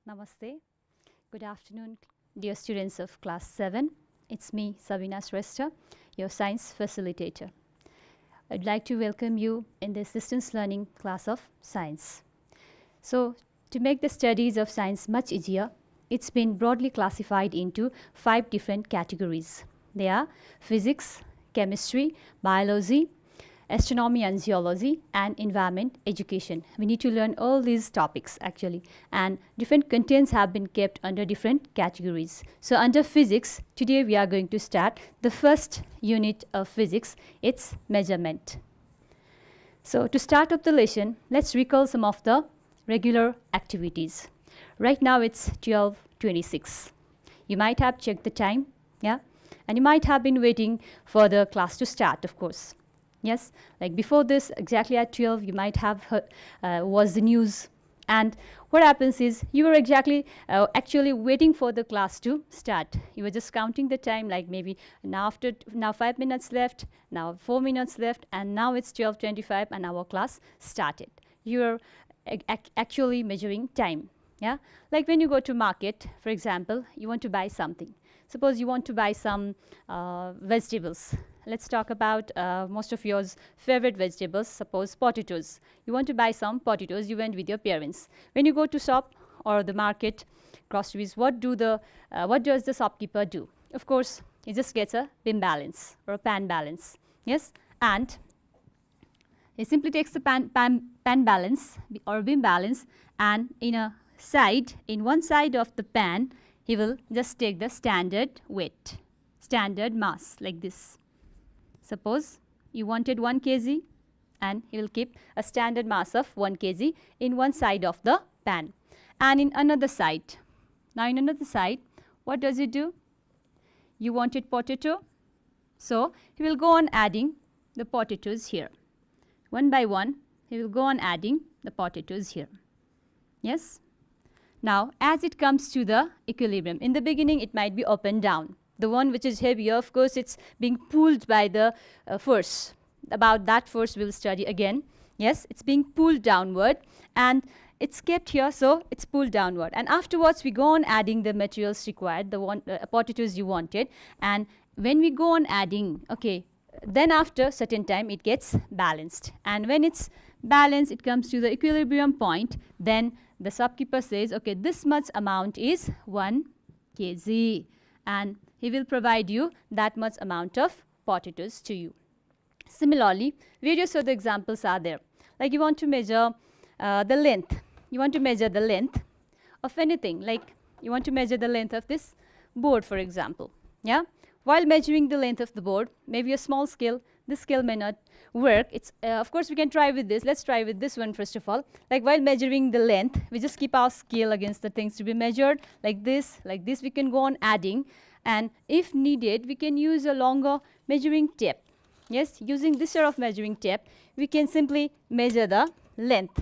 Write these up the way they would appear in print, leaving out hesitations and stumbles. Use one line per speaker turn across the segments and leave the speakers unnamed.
Namaste. Good afternoon, dear students of class 7. It's me, Sabina Shrestha, your science facilitator. I'd like to welcome you in this distance learning class of science. So, to make the studies of science much easier, it's been broadly classified into 5 different categories. They are physics, chemistry, biology, astronomy and geology, and environment education. We need to learn all these topics actually, and different contents have been kept under different categories. So under physics, today we are going to start the first unit of physics. It's measurement. So to start up the lesson, let's recall some of the regular activities. Right now it's 12:26. You might have checked the time, yeah, and you might have been waiting for the class to start, of course. Yes, like before this, exactly at 12, you might have heard, was the news. And what happens is you were actually waiting for the class to start. You were just counting the time, like maybe now 5 minutes left, now 4 minutes left, and now it's 12:25 and our class started. You're actually measuring time. Yeah, like when you go to market, for example, you want to buy something. Suppose you want to buy some vegetables. Let's talk about most of your favorite vegetables, suppose potatoes. You want to buy some potatoes, you went with your parents. When you go to shop or the market, groceries, what does the shopkeeper do? Of course, he just gets a bin balance or a pan balance. Yes, and he simply takes the pan balance or bin balance, and in one side of the pan, he will just take the standard weight, standard mass, like this. Suppose you wanted 1 kg, and he will keep a standard mass of 1 kg in one side of the pan. And in another side, what does he do? You wanted potato, so he will go on adding the potatoes here. One by one, he will go on adding the potatoes here. Yes? Now, as it comes to the equilibrium, in the beginning it might be up and down. The one which is heavier, of course, it's being pulled by the force. About that force we'll study again. Yes, it's being pulled downward, and it's kept here, so it's pulled downward. And afterwards, we go on adding the materials required, the potatoes you wanted. And when we go on adding, okay, then after certain time, it gets balanced. And when it's balanced, it comes to the equilibrium point. Then the shopkeeper says, okay, this much amount is 1 kg. And he will provide you that much amount of potatoes to you. Similarly, various other examples are there. Like you want to measure the length. You want to measure the length of anything. Like you want to measure the length of this board, for example. Yeah. While measuring the length of the board, maybe a small scale, this scale may not work. It's of course we can try with this. Let's try with this one first of all. Like while measuring the length, we just keep our scale against the things to be measured. Like this we can go on adding. And if needed, we can use a longer measuring tape. Yes, using this sort of measuring tape, we can simply measure the length.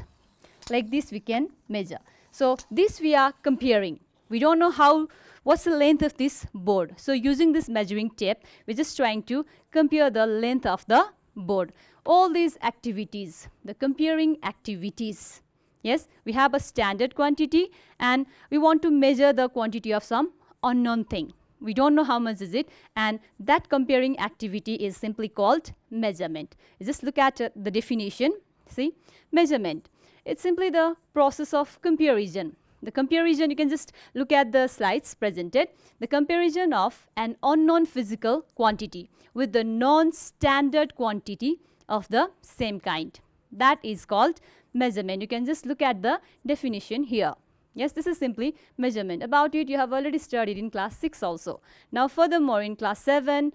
Like this we can measure. So this we are comparing. We don't know what's the length of this board. So using this measuring tape, we're just trying to compare the length of the board. All these activities, the comparing activities. Yes, we have a standard quantity, and we want to measure the quantity of some unknown thing. We don't know how much is it, and that comparing activity is simply called measurement. Just look at the definition. See, measurement. It's simply the process of comparison. The comparison, you can just look at the slides presented. The comparison of an unknown physical quantity with the non-standard quantity of the same kind. That is called measurement. You can just look at the definition here. Yes, this is simply measurement. About it, you have already studied in class 6 also. Now, furthermore, in class 7,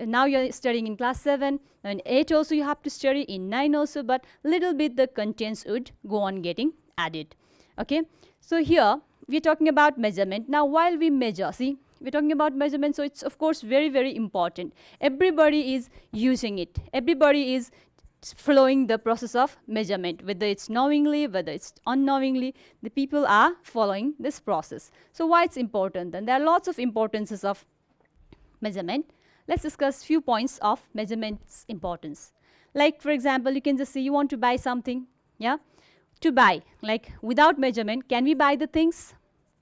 now you are studying in class 7, and 8 also you have to study, in 9 also, but little bit the contents would go on getting added. Okay, so here we are talking about measurement. Now, while we measure, see, we are talking about measurement, so it's of course very, very important. Everybody is using it. Everybody is following the process of measurement, whether it's knowingly, whether it's unknowingly, the people are following this process. So why it's important? And there are lots of importances of measurement. Let's discuss few points of measurement's importance. Like for example, you can just say you want to buy something, yeah, to buy, like without measurement, can we buy the things?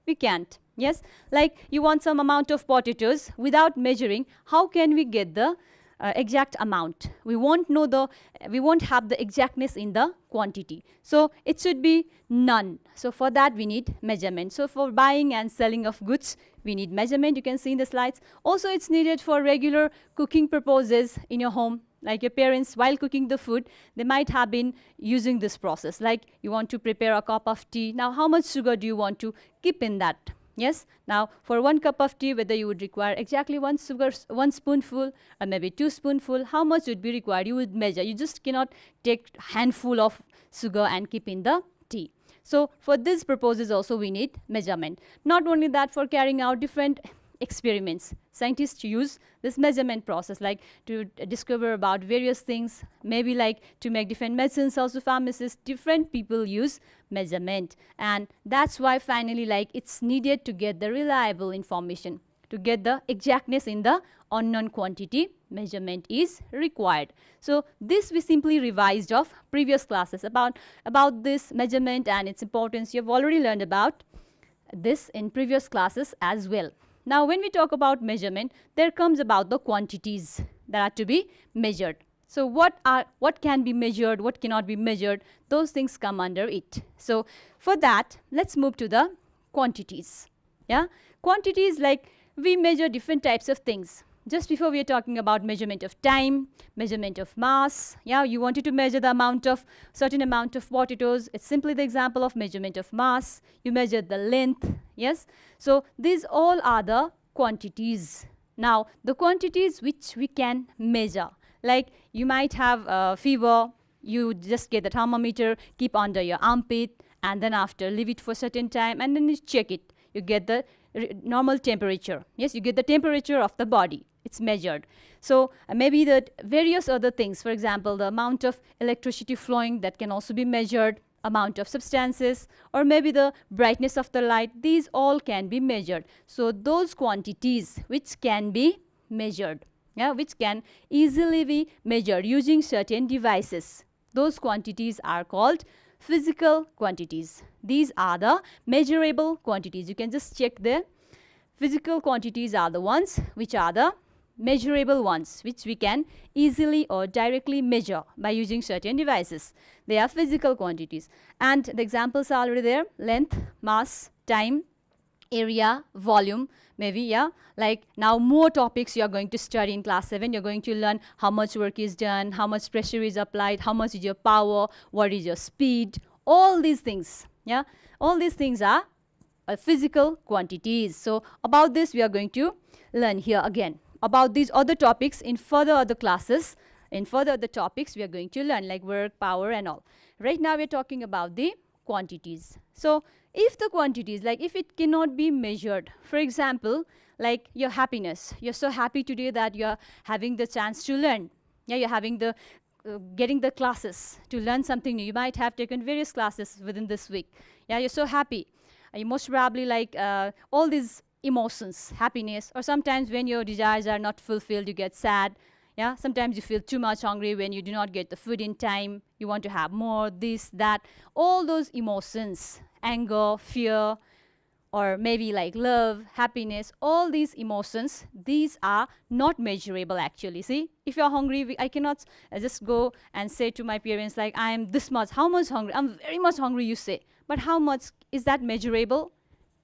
We can't. Yes, like you want some amount of potatoes without measuring. How can we get the exact amount? We won't have the exactness in the quantity. So it should be none. So for that we need measurement. So for buying and selling of goods, we need measurement. You can see in the slides. Also, it's needed for regular cooking purposes in your home. Like your parents, while cooking the food, they might have been using this process. Like you want to prepare a cup of tea. Now, how much sugar do you want to keep in that? Yes. Now, for 1 cup of tea, whether you would require exactly 1 spoonful or maybe 2 spoonful, how much would be required? You would measure. You just cannot take handful of sugar and keep in the tea. So, for this purposes also we need measurement. Not only that, for carrying out different experiments, scientists use this measurement process, like to discover about various things, maybe like to make different medicines. Also pharmacists, different people use measurement, and that's why finally like it's needed to get the reliable information, to get the exactness in the unknown quantity. Measurement is required. So this we simply revised of previous classes about this measurement and its importance. You have already learned about this in previous classes as well. Now, when we talk about measurement, there comes about the quantities that are to be measured. So what can be measured, what cannot be measured, those things come under it. So for that, let's move to the quantities. Yeah, quantities, like we measure different types of things. Just before we are talking about measurement of time, measurement of mass. Yeah, you wanted to measure the amount of certain amount of potatoes. It's simply the example of measurement of mass. You measure the length. Yes. So these all are the quantities. Now the quantities which we can measure, like you might have fever. You just get the thermometer, keep under your armpit, and then after leave it for certain time, and then you check it. You get the normal temperature. Yes, you get the temperature of the body. It's measured. So maybe the various other things, for example, the amount of electricity flowing, that can also be measured, amount of substances, or maybe the brightness of the light. These all can be measured. So those quantities which can be measured, yeah, which can easily be measured using certain devices, those quantities are called physical quantities. These are the measurable quantities. You can just check there. Physical quantities are the ones which are the measurable ones, which we can easily or directly measure by using certain devices. They are physical quantities, and the examples are already there: length, mass, time, area, volume. Maybe, yeah, like now more topics you are going to study in class 7. You're going to learn how much work is done, how much pressure is applied, how much is your power, what is your speed, all these things. Yeah, all these things are physical quantities. So about this we are going to learn here again. About these other topics in further other classes, in further other topics we are going to learn, like work, power and all. Right now we are talking about the quantities. So if the quantities, like if it cannot be measured, for example, like your happiness, you're so happy today that you're having the chance to learn. Yeah, you're having the getting the classes to learn something new. You might have taken various classes within this week. Yeah, you're so happy. You most probably like all these emotions, happiness, or sometimes when your desires are not fulfilled, you get sad. Yeah, sometimes you feel too much hungry when you do not get the food in time. You want to have more, this, that, all those emotions, anger, fear, or maybe like love, happiness, all these emotions, these are not measurable actually. See, if you're hungry, I cannot just go and say to my parents like, I am this much, how much hungry? I'm very much hungry, you say. But how much, is that measurable?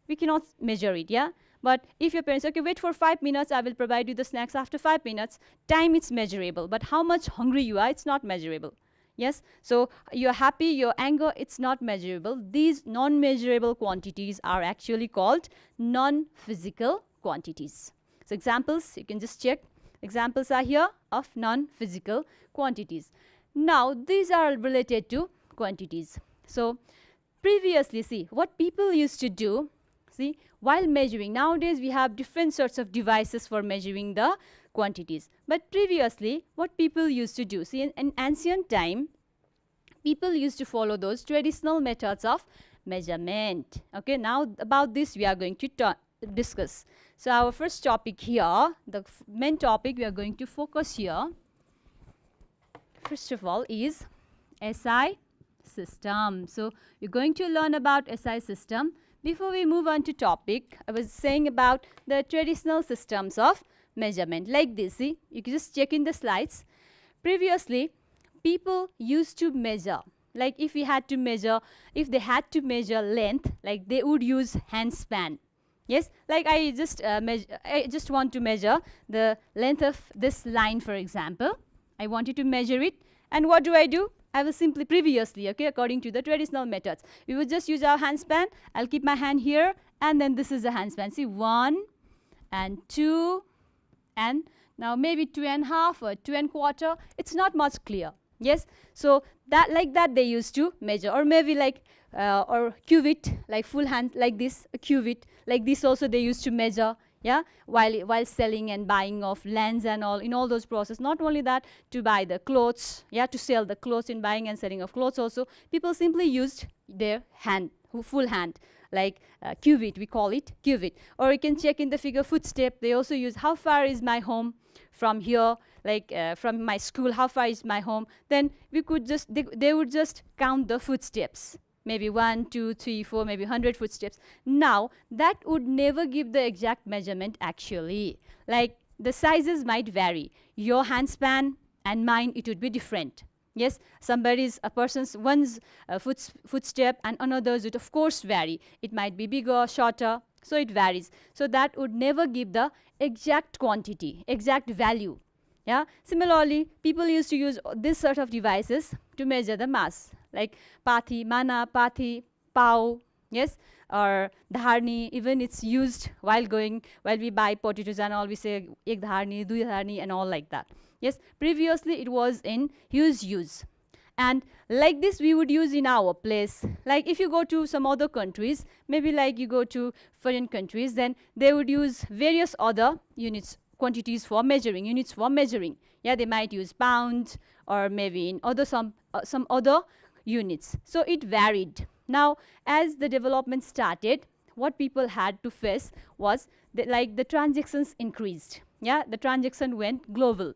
We cannot measure it, yeah? But if your parents, okay, wait for 5 minutes, I will provide you the snacks after 5 minutes, time it's measurable. But how much hungry you are, it's not measurable. Yes, so you're happy, your anger, it's not measurable. These non-measurable quantities are actually called non-physical quantities. So examples, you can just check. Examples are here of non-physical quantities. Now, these are related to quantities. So previously, see, what people used to do, see, while measuring, nowadays we have different sorts of devices for measuring the quantities. But previously, what people used to do, see, in ancient time, people used to follow those traditional methods of measurement. Okay, now about this we are going to discuss. So our first topic here, the main topic we are going to focus here, first of all, is SI system. So you're going to learn about SI system. before we move on to topic, I was saying about the traditional systems of measurement like this. See, you can just check in the slides. Previously, people used to measure, like if they had to measure length, like they would use hand span. Yes, like I just want to measure the length of this line, for example. I wanted to measure it, and what do? I will simply previously, okay, according to the traditional methods, we would just use our hand span. I'll keep my hand here, and then this is the hand span. See, 1 and 2, and now maybe 2.5 or 2.25. It's not much clear. Yes, so that like that they used to measure, or maybe like or cuvit, like full hand like this, a cuvit like this also they used to measure. Yeah, while selling and buying of lands and all, in all those process. Not only that, to buy the clothes, yeah, to sell the clothes, in buying and selling of clothes also, people simply used their hand, full hand, like cuvit, we call it cuvit. Or you can check in the figure footstep, they also use how far is my home from here, like from my school, how far is my home. Then we could just, they would just count the footsteps. Maybe 1, 2, 3, 4, maybe 100 footsteps. Now, that would never give the exact measurement actually. Like, the sizes might vary. Your hand span and mine, it would be different. Yes, one's footstep and another's would of course vary. It might be bigger, shorter, so it varies. So that would never give the exact quantity, exact value. Yeah. Similarly, people used to use this sort of devices to measure the mass, like pathi, mana, pathi, pau, yes, or dharni. Even it's used while we buy potatoes and all, we say ek dharni, dui dharni, and all like that. Yes, previously it was in huge use. And like this we would use in our place. Like if you go to some other countries, maybe like you go to foreign countries, then they would use various other quantities for measuring, units for measuring. Yeah, they might use pounds, or maybe in some other units. So it varied. Now, as the development started, what people had to face was the transactions increased. Yeah, the transaction went global.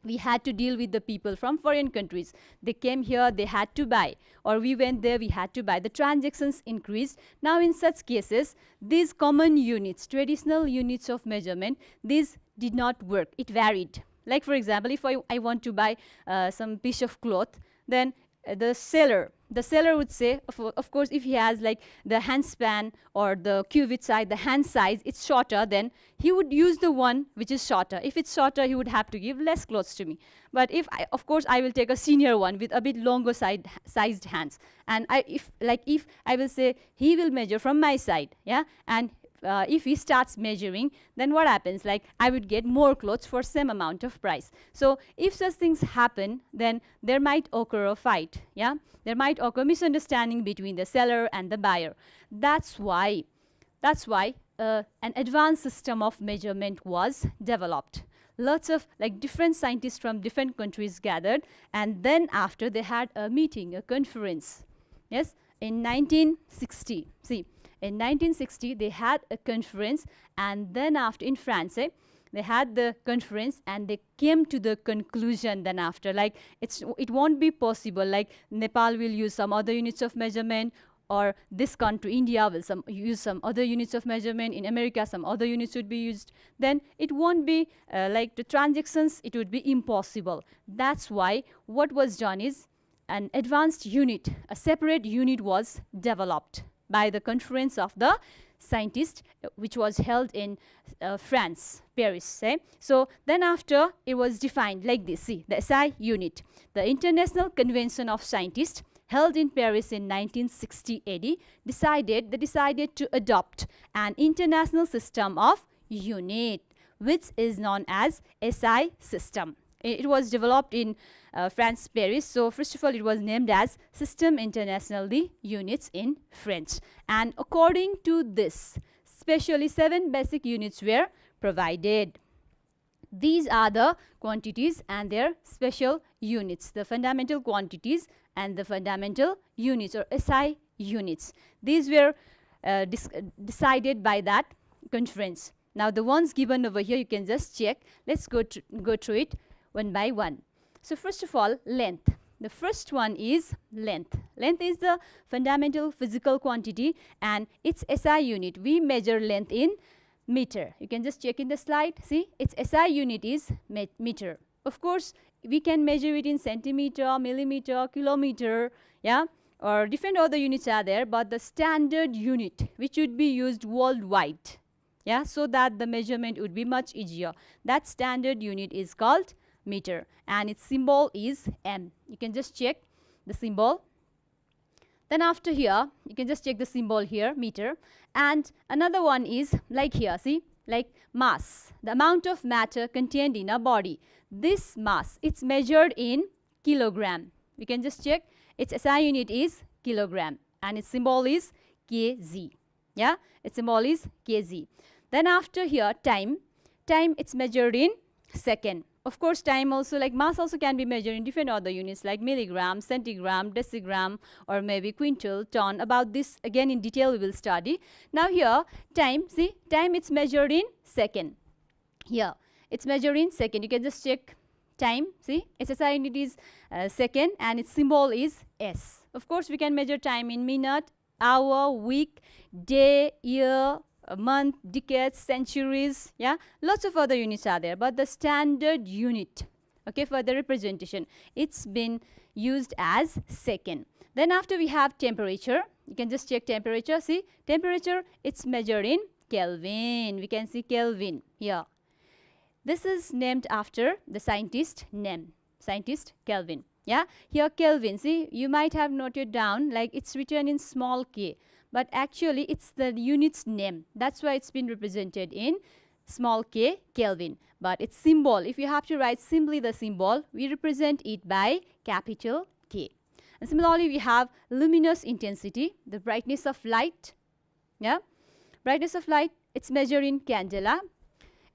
We had to deal with the people from foreign countries. They came here, they had to buy, or we went there, we had to buy. The transactions increased. Now, in such cases, these common units, traditional units of measurement, these did not work. It varied. Like for example, if I want to buy some piece of cloth, then the seller would say, of course, if he has like the hand span or the cuvit size, the hand size, it's shorter, then he would use the one which is shorter. If it's shorter, he would have to give less clothes to me. But if of course I will take a senior one with a bit longer sized hands, and if I will say he will measure from my side, yeah, and if he starts measuring, then what happens? Like I would get more clothes for same amount of price. So if such things happen, then there might occur a fight. Yeah, there might occur misunderstanding between the seller and the buyer. That's why an advanced system of measurement was developed. Lots of different scientists from different countries gathered, and then after they had a meeting, a conference. Yes, in 1960. See. In 1960, they had a conference, and then after in France, they had the conference and they came to the conclusion then after, like it won't be possible, like Nepal will use some other units of measurement, or this country, India, will use some other units of measurement, in America some other units would be used, then it won't be like the transactions, it would be impossible. That's why what was done is an advanced unit, a separate unit was developed by the conference of the scientists, which was held in France, Paris. So then after it was defined like this. See, the SI unit, the International Convention of Scientists, held in Paris in 1960 AD, decided to adopt an international system of unit, which is known as SI system. It was developed in France, Paris. So first of all, it was named as Système International des Units in French. And according to this, specially 7 basic units were provided. These are the quantities and their special units, the fundamental quantities and the fundamental units, or SI units. These were decided by that conference. Now the ones given over here, you can just check. Let's go through it one by one. So first of all, length. The first one is length. Length is the fundamental physical quantity and its SI unit. We measure length in meter. You can just check in the slide. See, its SI unit is meter. Of course, we can measure it in centimeter, millimeter, kilometer, yeah, or different other units are there, but the standard unit which would be used worldwide, yeah, so that the measurement would be much easier. That standard unit is called meter and its symbol is M. You can just check the symbol. Then after here, you can just check the symbol here, meter. And another one is like here, see, like mass, the amount of matter contained in a body. This mass, it's measured in kilogram. We can just check its SI unit is kilogram and its symbol is kg. Yeah, its symbol is kg. Then after here, time, it's measured in second. Of course, time also, like mass also can be measured in different other units like milligram, centigram, decigram, or maybe quintal, ton. About this again in detail we will study. Now here, time, see, time it's measured in second. Here, it's measured in second. You can just check time, see, its SI unit is second and its symbol is S. Of course, we can measure time in minute, hour, week, day, year, a month, decades, centuries, yeah, lots of other units are there, but the standard unit, okay, for the representation, it's been used as second. Then after we have temperature. You can just check temperature. See, temperature, it's measured in Kelvin. We can see Kelvin here. This is named after the scientist name, scientist Kelvin. Yeah, here Kelvin, see, you might have noted down like it's written in small k, but actually it's the unit's name. That's why it's been represented in small k, Kelvin. But its symbol, if you have to write simply the symbol, we represent it by capital K. And similarly, we have luminous intensity, the brightness of light. Yeah, brightness of light, it's measured in candela.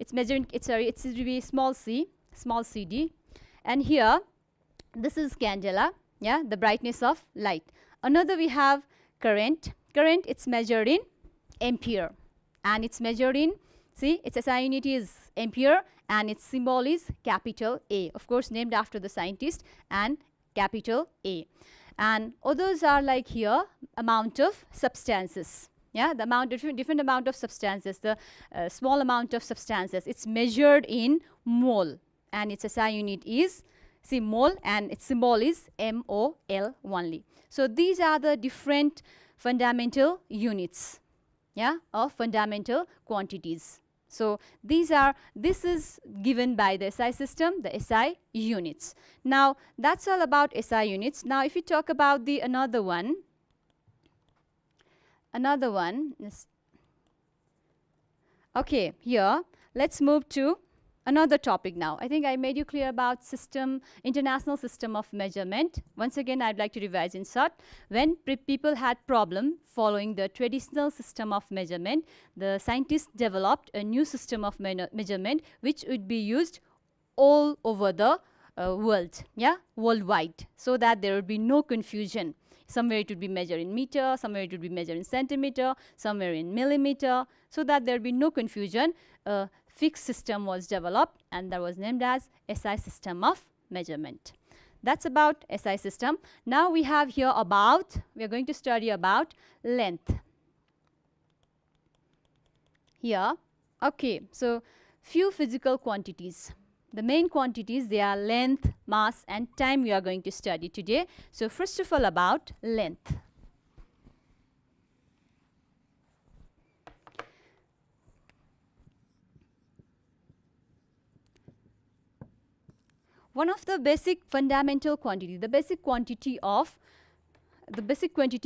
It's measured in, it's to be small c, small cd. And here, this is candela, yeah, the brightness of light. Another we have current. Current, it's measured in ampere and it's measured in, see, its SI unit is ampere and its symbol is capital A, of course named after the scientist, and capital A. And others are like here, amount of substances, yeah, the amount of different amount of substances, the small amount of substances, it's measured in mole and its SI unit is, see, mole, and its symbol is MOL only. So these are the different fundamental units, yeah, of fundamental quantities. So this is given by the SI system, the SI units. Now that's all about SI units. Now if we talk about the another one is, okay, here let's move to another topic now. I think I made you clear about system, international system of measurement. Once again, I'd like to revise in short. When people had problem following the traditional system of measurement, the scientists developed a new system of measurement which would be used all over the world, yeah, worldwide, so that there would be no confusion. Somewhere it would be measured in meter, somewhere it would be measured in centimeter, somewhere in millimeter, so that there would be no confusion. Fixed system was developed and that was named as SI system of measurement. That's about SI system. Now we have here about, we are going to study about length. Here, okay, so few physical quantities. The main quantities, they are length, mass and time we are going to study today. So first of all about length. One of the basic fundamental quantity, the basic quantity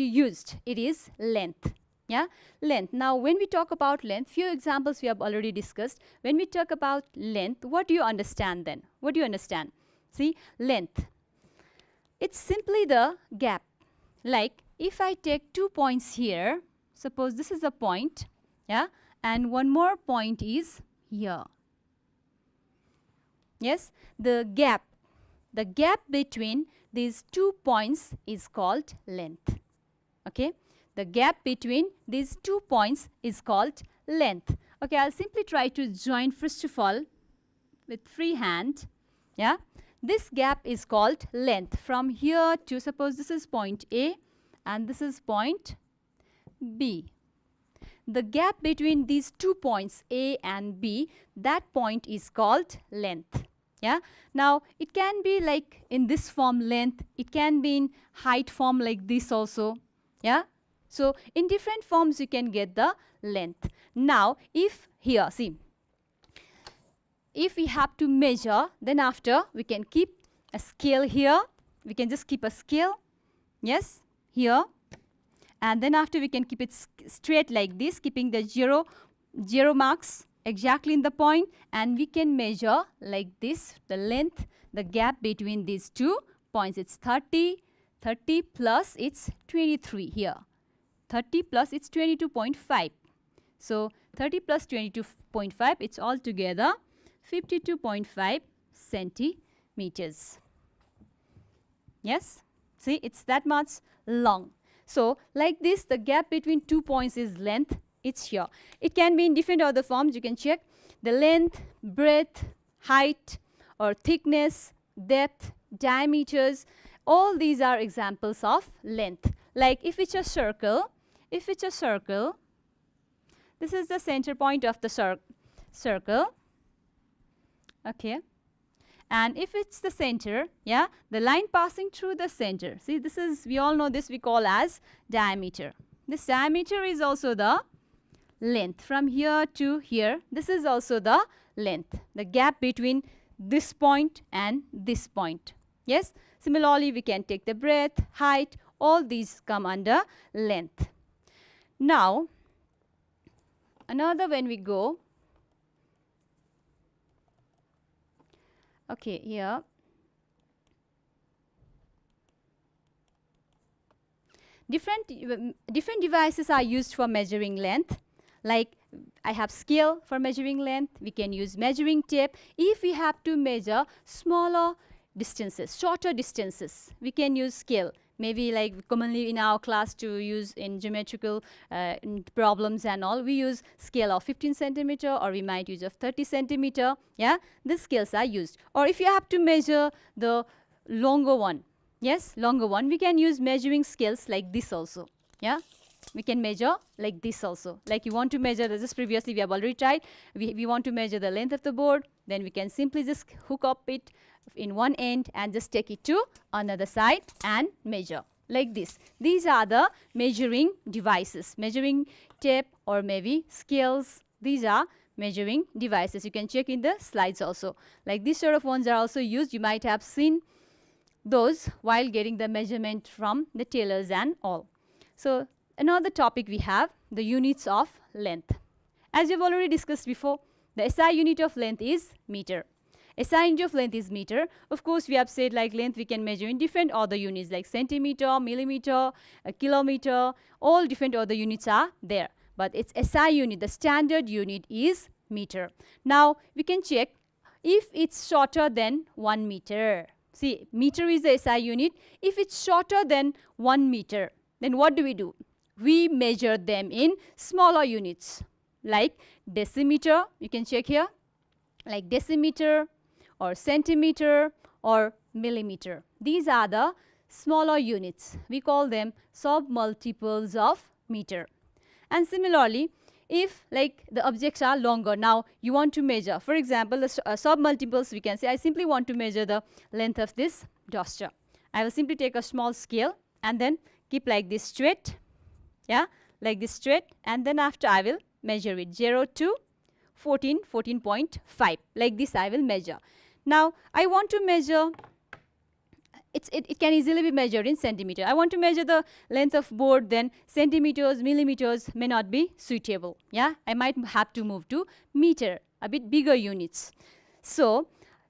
used, it is length. Yeah, length. Now when we talk about length, few examples we have already discussed. When we talk about length, what do you understand then? What do you understand? See, length, it's simply the gap. Like if I take 2 points here, suppose this is a point, yeah, and one more point is here. Yes, the gap between these 2 points is called length. Okay, the gap between these 2 points is called length. Okay, I'll simply try to join first of all with free hand. Yeah, this gap is called length. From here to, suppose this is point A and this is point B. The gap between these 2 points A and B, that point is called length. Yeah. Now it can be like in this form length, it can be in height form like this also. Yeah. So in different forms you can get the length. Now if here, see, if we have to measure, then after we can keep a scale here. We can just keep a scale, yes, here. And then after we can keep it straight like this, keeping the zero marks exactly in the point, and we can measure like this the length, the gap between these 2 points. It's 30 plus it's 23 here. 30 plus it's 22.5. So 30 plus 22.5, it's altogether 52.5 centimeters. Yes, see, it's that much long. So like this, the gap between 2 points is length. It's here. It can be in different other forms. You can check the length, breadth, height, or thickness, depth, diameters. All these are examples of length. Like if it's a circle, this is the center point of the circle. Okay. And if it's the center, yeah, the line passing through the center. See, this is, we all know this, we call as diameter. This diameter is also the length. From here to here, this is also the length. The gap between this point and this point. Yes. Similarly, we can take the breadth, height, all these come under length. Now, another when we go, okay, here, different devices are used for measuring length. Like I have scale for measuring length. We can use measuring tape. If we have to measure smaller distances, shorter distances, we can use scale. Maybe like commonly in our class to use in geometrical problems and all, we use scale of 15 centimeter, or we might use of 30 centimeter. Yeah, these scales are used. Or if you have to measure the longer one, yes, longer one, we can use measuring scales like this also. Yeah, we can measure like this also. Like you want to measure, this previously we have already tried. We want to measure the length of the board, then we can simply just hook up it in one end and just take it to another side and measure like this. These are the measuring devices, measuring tape or maybe scales. These are measuring devices. You can check in the slides also. Like these sort of ones are also used. You might have seen those while getting the measurement from the tailors and all. So another topic we have, the units of length. As we have already discussed before, the SI unit of length is meter. SI unit of length is meter. Of course, we have said like length we can measure in different other units like centimeter, millimeter, kilometer, all different other units are there. But its SI unit, the standard unit is meter. Now, we can check if it's shorter than 1 meter. See, meter is the SI unit. If it's shorter than 1 meter, then what do? We measure them in smaller units like decimeter. You can check here like decimeter or centimeter or millimeter. These are the smaller units. We call them sub-multiples of meter. And similarly, if like the objects are longer, now you want to measure, for example, the sub-multiples, we can say I simply want to measure the length of this duster. I will simply take a small scale and then keep like this straight, yeah, like this straight, and then after I will measure it 0 to 14, 14.5, like this I will measure. Now I want to measure, it can easily be measured in centimeter. I want to measure the length of board, then centimeters, millimeters may not be suitable. Yeah, I might have to move to meter, a bit bigger units. So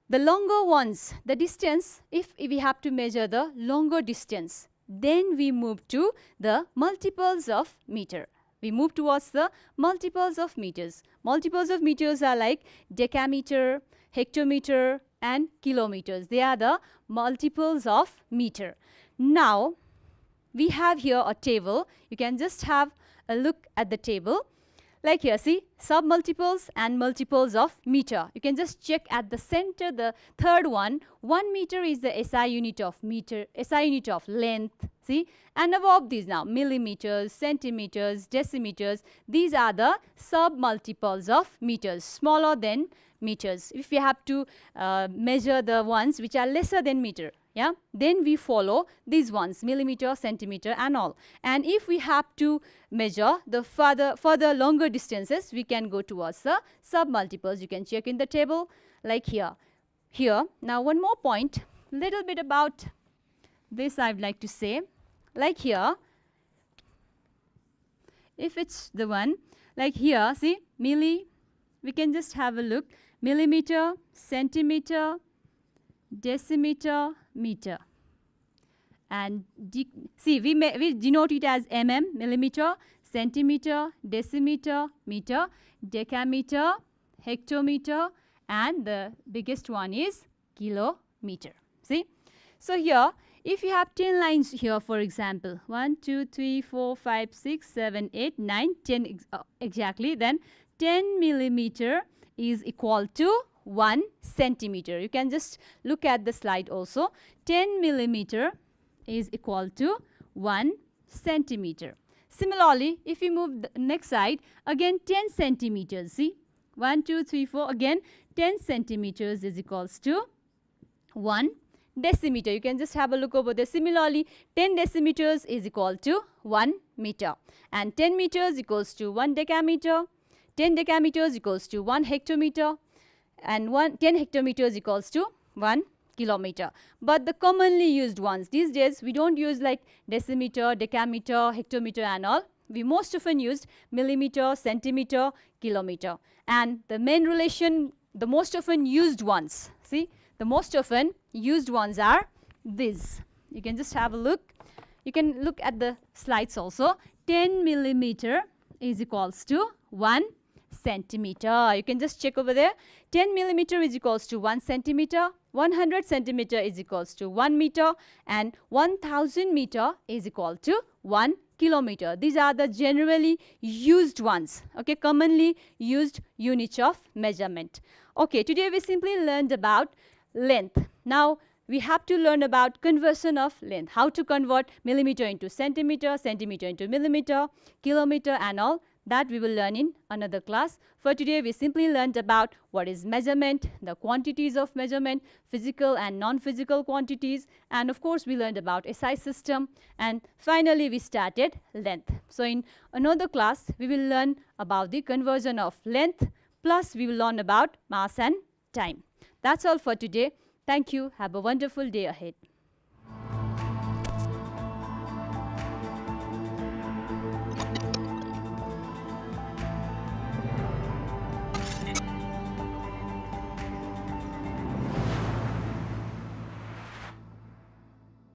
the longer ones, the distance, if we have to measure the longer distance, then we move to the multiples of meter. We move towards the multiples of meters. Multiples of meters are like decameter, hectometer and kilometers. They are the multiples of meter. Now, we have here a table. You can just have a look at the table. Like here, see, submultiples and multiples of meter. You can just check at the center, the third one. 1 meter is the SI unit of meter, SI unit of length. See, and above these now, millimeters, centimeters, decimeters, these are the submultiples of meters, smaller than meters. If we have to measure the ones which are lesser than meter, yeah, then we follow these ones, millimeter, centimeter and all. And if we have to measure the further longer distances, we can go towards the submultiples. You can check in the table like here. Now one more point, little bit about this I would like to say. Like here, if it's the one, like here, see, we can just have a look, millimeter, centimeter, decimeter, meter. And see, we denote it as mm, millimeter, centimeter, decimeter, meter, decameter, hectometer, and the biggest one is kilometer. See? So here, if you have 10 lines here, for example, 1, 2, 3, 4, 5, 6, 7, 8, 9, 10 exactly, then 10 millimeter is equal to 1 centimeter. You can just look at the slide also. 10 millimeter is equal to 1 centimeter. Similarly, if you move the next side, again 10 centimeters. See, 1, 2, 3, 4, again 10 centimeters is equals to 1 decimeter. You can just have a look over there. Similarly, 10 decimeters is equal to 1 meter. And 10 meters equals to 1 decameter. 10 decameters equals to 1 hectometer. And 10 hectometers equals to 1 kilometer. But the commonly used ones, these days we don't use like decimeter, decameter, hectometer and all. We most often used millimeter, centimeter, kilometer. And the main relation, the most often used ones, see, the most often used ones are these. You can just have a look. You can look at the slides also. 10 millimeter is equals to 1 centimeter. You can just check over there. 10 millimeter is equals to 1 centimeter. 100 centimeter is equals to 1 meter. And 1000 meter is equal to 1 kilometer. These are the generally used ones. Okay, commonly used units of measurement. Okay, today we simply learned about length. Now we have to learn about conversion of length. How to convert millimeter into centimeter, centimeter into millimeter, kilometer and all. That we will learn in another class. For today, we simply learned about what is measurement, the quantities of measurement, physical and non-physical quantities, and of course, we learned about SI system, and finally, we started length. So, in another class, we will learn about the conversion of length, plus we will learn about mass and time. That's all for today. Thank you. Have a wonderful day ahead.